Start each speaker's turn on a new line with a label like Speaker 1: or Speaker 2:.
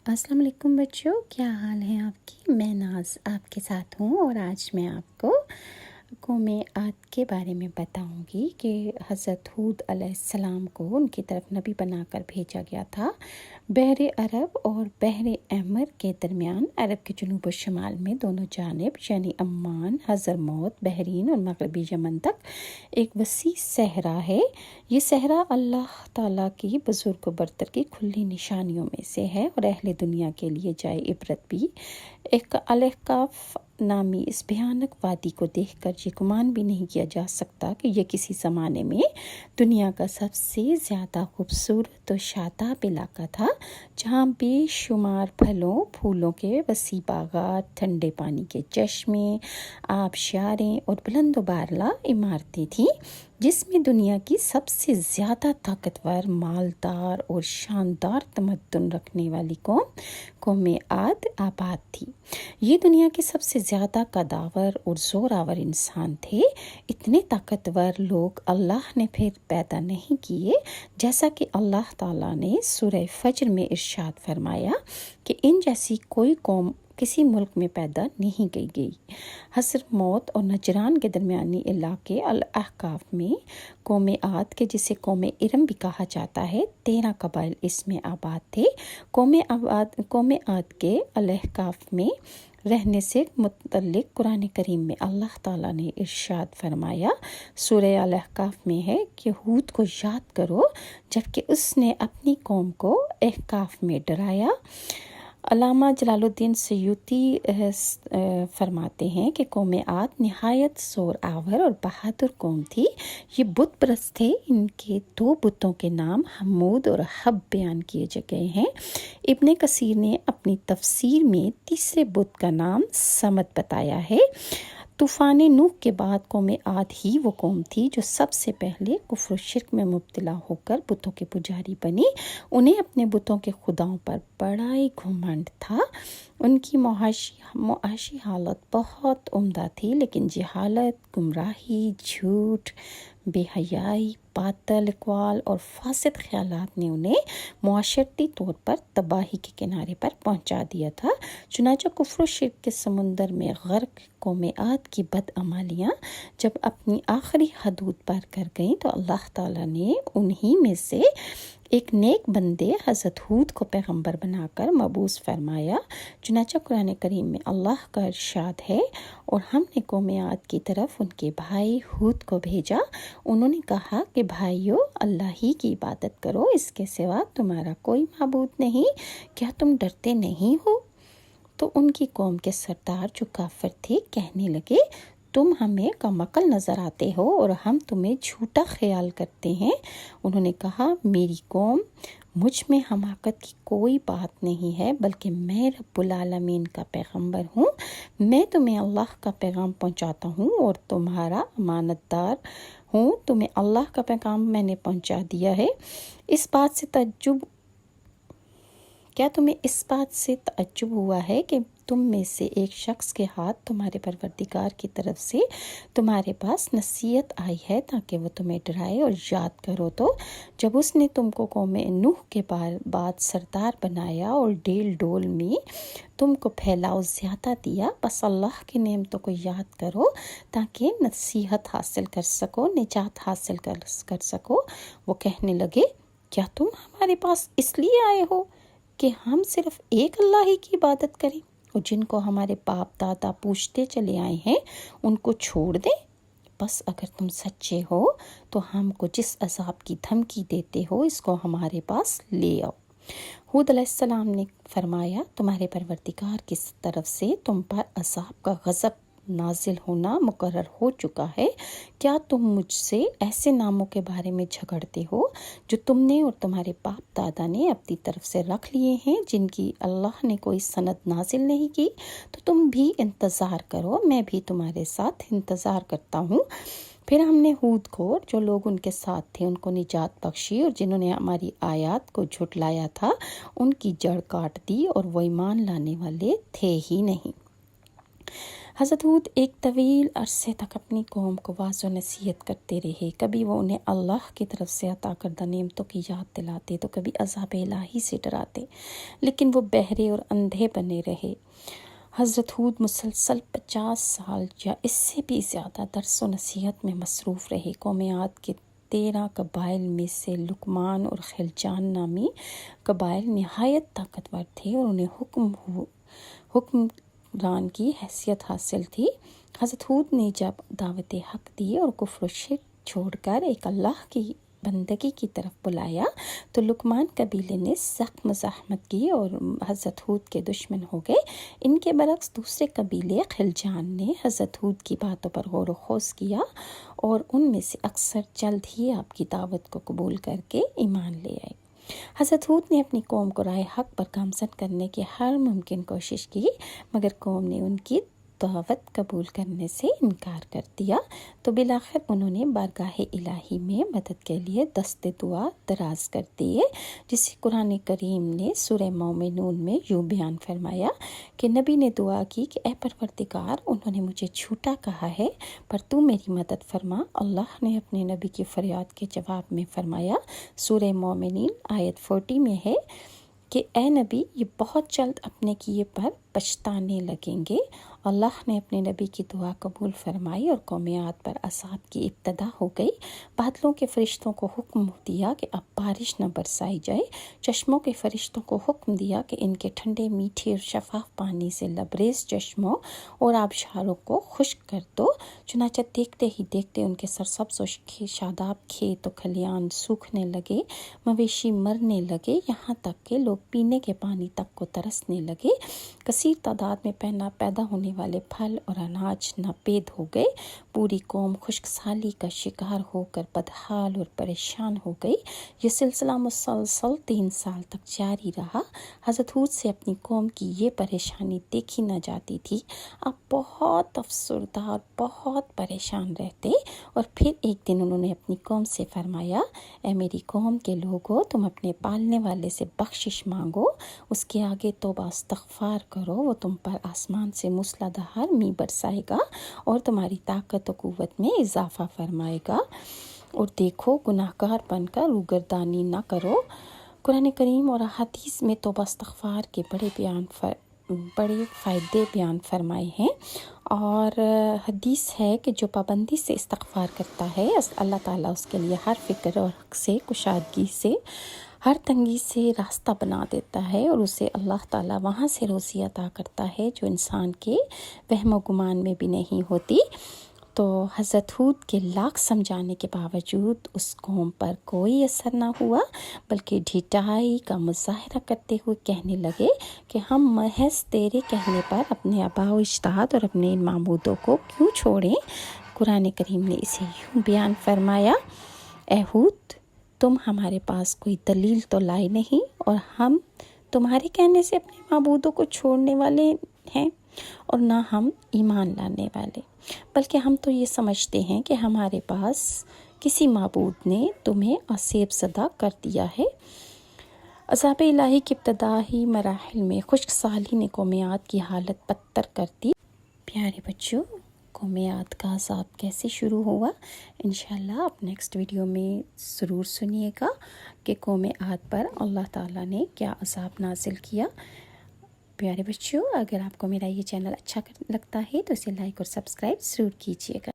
Speaker 1: السلام علیکم بچوں، کیا حال ہے آپ کی؟ میں ناز آپ کے ساتھ ہوں اور آج میں آپ کو قوم عاد کے بارے میں بتاؤں گی کہ حضرت ہود علیہ السلام کو ان کی طرف نبی بنا کر بھیجا گیا تھا۔ بحر عرب اور بحر احمر کے درمیان، عرب کے جنوب و شمال میں دونوں جانب یعنی عمان، حضرموت، بحرین اور مغربی یمن تک ایک وسیع صحرا ہے۔ یہ صحرا اللہ تعالیٰ کی بزرگ و برتر کی کھلی نشانیوں میں سے ہے اور اہل دنیا کے لیے جائے عبرت بھی۔ ایک الکاف نامی اس بھیانک وادی کو دیکھ کر یہ گمان بھی نہیں کیا جا سکتا کہ یہ کسی زمانے میں دنیا کا سب سے زیادہ خوبصورت و شاداب علاقہ تھا، جہاں بے شمار پھلوں پھولوں کے وسیع باغات، ٹھنڈے پانی کے چشمے، آبشاریں اور بلند و بالا عمارتیں تھیں، جس میں دنیا کی سب سے زیادہ طاقتور، مالدار اور شاندار تمدن رکھنے والی قوم عاد آباد تھی۔ یہ دنیا کے سب سے زیادہ قداور اور زوراور انسان تھے۔ اتنے طاقتور لوگ اللہ نے پھر پیدا نہیں کیے، جیسا کہ اللہ تعالیٰ نے سورہ فجر میں ارشاد فرمایا کہ ان جیسی کوئی قوم کسی ملک میں پیدا نہیں کی گئی۔ حضرموت اور نجران کے درمیانی علاقے الاحقاف میں قوم عاد کے، جسے قوم ارم بھی کہا جاتا ہے، 13 قبائل اس میں آباد تھے۔ قوم عاد کے الاحقاف میں رہنے سے متعلق قرآن کریم میں اللہ تعالیٰ نے ارشاد فرمایا، سورہ الاحقاف میں ہے کہ ہود کو یاد کرو جبکہ اس نے اپنی قوم کو احقاف میں ڈرایا۔ علامہ جلال الدین سیوطی فرماتے ہیں کہ قوم عاد نہایت زور آور اور بہادر قوم تھی۔ یہ بت پرست تھے۔ ان کے 2 بتوں کے نام حمود اور حب بیان کیے گئے ہیں۔ ابن کثیر نے اپنی تفسیر میں تیسرے بت کا نام سمد بتایا ہے۔ طوفان نوح کے بعد قوم عاد ہی وہ قوم تھی جو سب سے پہلے کفر و شرک میں مبتلا ہو کر بتوں کے پجاری بنی۔ انہیں اپنے بتوں کے خداؤں پر بڑا ہی گھمنڈ تھا۔ ان کی معاشی حالت بہت عمدہ تھی، لیکن جہالت، گمراہی، جھوٹ، بے حیائی، باطل اقوال اور فاسد خیالات نے انہیں معاشرتی طور پر تباہی کے کنارے پر پہنچا دیا تھا۔ چنانچہ کفر و شرک کے سمندر میں غرق قوم عاد کی بدعمالیاں جب اپنی آخری حدود پار کر گئیں تو اللہ تعالیٰ نے انہی میں سے ایک نیک بندے حضرت ہود کو پیغمبر بنا کر مبعوث فرمایا۔ چنانچہ قرآن کریم میں اللہ کا ارشاد ہے، اور ہم نے قوم عاد کی طرف ان کے بھائی ہود کو بھیجا۔ انہوں نے کہا کہ بھائیو، اللہ ہی کی عبادت کرو، اس کے سوا تمہارا کوئی معبود نہیں، کیا تم ڈرتے نہیں ہو؟ تو ان کی قوم کے سردار جو کافر تھے کہنے لگے، تم ہمیں کم عقل نظر آتے ہو اور ہم تمہیں جھوٹا خیال کرتے ہیں۔ انہوں نے کہا، میری قوم، مجھ میں حماقت کی کوئی بات نہیں ہے، بلکہ میں رب العالمین کا پیغمبر ہوں۔ میں تمہیں اللہ کا پیغام پہنچاتا ہوں اور تمہارا امانت دار ہوں۔ تمہیں اللہ کا پیغام میں نے پہنچا دیا ہے۔ کیا تمہیں اس بات سے تعجب ہوا ہے کہ تم میں سے ایک شخص کے ہاتھ تمہارے پروردگار کی طرف سے تمہارے پاس نصیحت آئی ہے تاکہ وہ تمہیں ڈرائے اور یاد کرو تو جب اس نے تم کو قوم نوح کے بعد سردار بنایا اور ڈیل ڈول میں تم کو پھیلاؤ زیادہ دیا، بس اللہ کی نعمتوں کو یاد کرو تاکہ نصیحت حاصل کر سکو، نجات حاصل کر سکو۔ وہ کہنے لگے، کیا تم ہمارے پاس اس لیے آئے ہو کہ ہم صرف ایک اللہ ہی کی عبادت کریں اور جن کو ہمارے باپ دادا پوچھتے چلے آئے ہیں ان کو چھوڑ دیں؟ بس اگر تم سچے ہو تو ہم کو جس عذاب کی دھمکی دیتے ہو اس کو ہمارے پاس لے آؤ۔ ہود علیہ السلام نے فرمایا، تمہارے پروردگار کی طرف سے تم پر عذاب کا غضب نازل ہونا مقرر ہو چکا ہے۔ کیا تم مجھ سے ایسے ناموں کے بارے میں جھگڑتے ہو جو تم نے اور تمہارے باپ دادا نے اپنی طرف سے رکھ لیے ہیں، جن کی اللہ نے کوئی سند نازل نہیں کی؟ تو تم بھی انتظار کرو، میں بھی تمہارے ساتھ انتظار کرتا ہوں۔ پھر ہم نے ہود کو اور جو لوگ ان کے ساتھ تھے ان کو نجات بخشی، اور جنہوں نے ہماری آیات کو جھٹلایا تھا ان کی جڑ کاٹ دی اور وہ ایمان لانے والے تھے ہی نہیں۔ حضرت ہود ایک طویل عرصے تک اپنی قوم کو واعظ و نصیحت کرتے رہے۔ کبھی وہ انہیں اللہ کی طرف سے عطا کردہ نعمتوں کی یاد دلاتے تو کبھی عذاب الہی سے ڈراتے، لیکن وہ بہرے اور اندھے بنے رہے۔ حضرت ہود مسلسل 50 سال یا اس سے بھی زیادہ درس و نصیحت میں مصروف رہے۔ قوم عاد کے 13 قبائل میں سے لقمان اور خلجان نامی قبائل نہایت طاقتور تھے اور انہیں حکمران کی حیثیت حاصل تھی۔ حضرت ہود نے جب دعوت حق دی اور کفر و شرک چھوڑ کر ایک اللہ کی بندگی کی طرف بلایا تو لقمان قبیلے نے سخت مزاحمت کی اور حضرت ہود کے دشمن ہو گئے۔ ان کے برعکس دوسرے قبیلے خلجان نے حضرت ہود کی باتوں پر غور و خوض کیا اور ان میں سے اکثر جلد ہی آپ کی دعوت کو قبول کر کے ایمان لے آئے۔ حضرت ہود نے اپنی قوم کو راہ حق پر گامزن کرنے کی ہر ممکن کوشش کی، مگر قوم نے ان کی دعوت قبول کرنے سے انکار کر دیا تو بالآخر انہوں نے بارگاہ الہی میں مدد کے لیے دست دعا دراز کر دیے، جسے قرآن کریم نے سورہ مومنون میں یوں بیان فرمایا کہ نبی نے دعا کی کہ اے پروردگار، انہوں نے مجھے جھوٹا کہا ہے پر تو میری مدد فرما۔ اللہ نے اپنے نبی کی فریاد کے جواب میں فرمایا، سورہ مومنین آیت 40 میں ہے کہ اے نبی، یہ بہت جلد اپنے کیے پر پچھتانے لگیں گے۔ اللہ نے اپنے نبی کی دعا قبول فرمائی اور قوم عاد پر عذاب کی ابتدا ہو گئی۔ بادلوں کے فرشتوں کو حکم دیا کہ اب بارش نہ برسائی جائے، چشموں کے فرشتوں کو حکم دیا کہ ان کے ٹھنڈے میٹھے اور شفاف پانی سے لبریز چشموں اور آبشاروں کو خشک کر دو۔ چنانچہ دیکھتے ہی دیکھتے ان کے سرسبز و شاداب کھیت و کھلیان سوکھنے لگے، مویشی مرنے لگے، یہاں تک کہ لوگ پینے کے پانی تک کو ترسنے لگے۔ کثیر تعداد میں پیدا ہونے والے پھل اور اناج ناپید ہو گئے۔ پوری قوم خشک سالی کا شکار ہو کر بدحال اور پریشان ہو گئی۔ یہ سلسلہ مسلسل 3 سال تک جاری رہا۔ حضرت ہود سے اپنی قوم کی یہ پریشانی دیکھی نہ جاتی تھی۔ اب بہت افسردہ اور بہت پریشان رہتے اور پھر ایک دن انہوں نے اپنی قوم سے فرمایا، اے میری قوم کے لوگو، تم اپنے پالنے والے سے بخشش مانگو، اس کے آگے توبہ استغفار کرو، وہ تم پر آسمان سے موسلا دھار می برسائے گا اور تمہاری طاقت و قوت میں اضافہ فرمائے گا، اور دیکھو گناہ گار بن کر روگردانی نہ کرو۔ قرآن کریم اور احادیث میں توبہ استغفار کے بڑے فائدے بیان فرمائے ہیں، اور حدیث ہے کہ جو پابندی سے استغفار کرتا ہے اللہ تعالیٰ اس کے لیے ہر فکر اور حق سے کشادگی سے ہر تنگی سے راستہ بنا دیتا ہے، اور اسے اللہ تعالیٰ وہاں سے روزی عطا کرتا ہے جو انسان کے وہم و گمان میں بھی نہیں ہوتی۔ تو حضرت ہود کے لاکھ سمجھانے کے باوجود اس قوم پر کوئی اثر نہ ہوا، بلکہ ڈھٹائی کا مظاہرہ کرتے ہوئے کہنے لگے کہ ہم محض تیرے کہنے پر اپنے آباء و اجداد اور اپنے ان معبودوں کو کیوں چھوڑیں۔ قرآن کریم نے اسے یوں بیان فرمایا، اے ہود، تم ہمارے پاس کوئی دلیل تو لائے نہیں، اور ہم تمہارے کہنے سے اپنے معبودوں کو چھوڑنے والے ہیں اور نہ ہم ایمان لانے والے، بلکہ ہم تو یہ سمجھتے ہیں کہ ہمارے پاس کسی معبود نے تمہیں آسیب زدہ کر دیا ہے۔ عذاب الہی کے ابتدائی مراحل میں خشک سالی نے قوم عاد کی حالت بدتر کر دی۔ پیارے بچوں، قوم عاد کا عذاب کیسے شروع ہوا، انشاءاللہ آپ نیکسٹ ویڈیو میں ضرور سنیے گا کہ قوم عاد پر اللہ تعالیٰ نے کیا عذاب نازل کیا۔ پیارے بچوں، اگر آپ کو میرا یہ چینل اچھا لگتا ہے تو اسے لائک اور سبسکرائب ضرور کیجیے گا۔